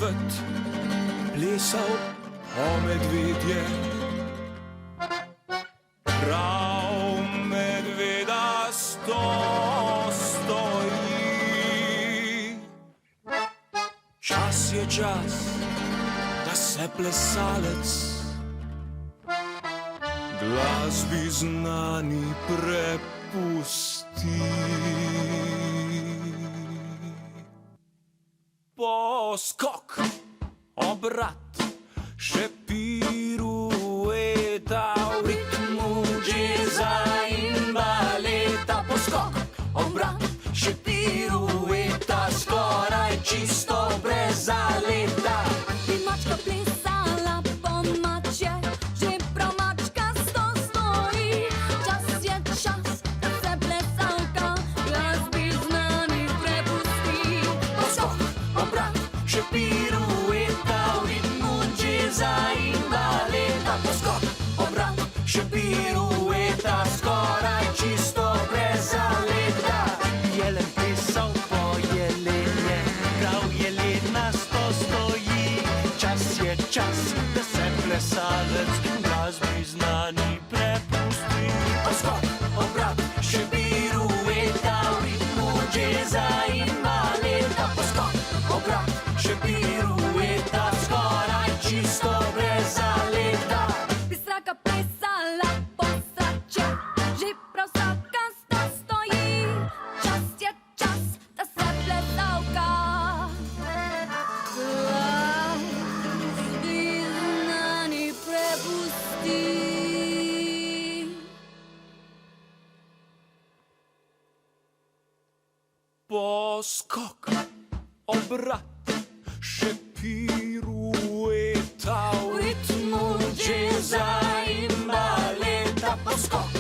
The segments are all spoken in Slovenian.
svet plesal po medvedje. Prav medveda stoji. Čas je čas, da se plesalec glasbi znani prepusti. Poskok, obrat, še pirueta v ritmu džeza in baleta. Poskok, obrat, še pirueta, skoraj čisto brez zaleta. Bi mačka plesala po mačje, že prav mačkasto stoji. Čas je čas, da se plesalka glasbi znani prepusti. Poskok, obrat, še pirueta v ritmu džeza in baleta. Poskok, obrat, še pirueta, skoraj čisto brez zaleta. Jelen plesal po jelenje, prav jelenasto stoji. Čas je čas, da se plesalec glasbi znani prepusti. Poskok, obrat, še pirueta v ritmu džeza in baleta. Poskok, obrat, še pirueta, skoraj čisto brez zaleta. Bi sraka plesala po srače, že prav srakasto stoji. Čas je čas, da se plesalka glasbi znani prepusti. Poskok, obrat, še pirueta v ritmu džeza in baleta. Poskok,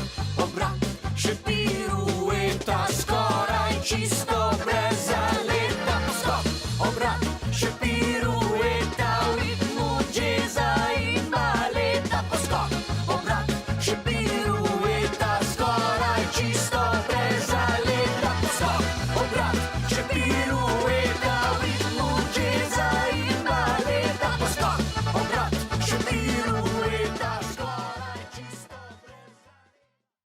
obrat, še pirueta, skoraj čisto brez zaleta. Poskok, obrat, še pirueta.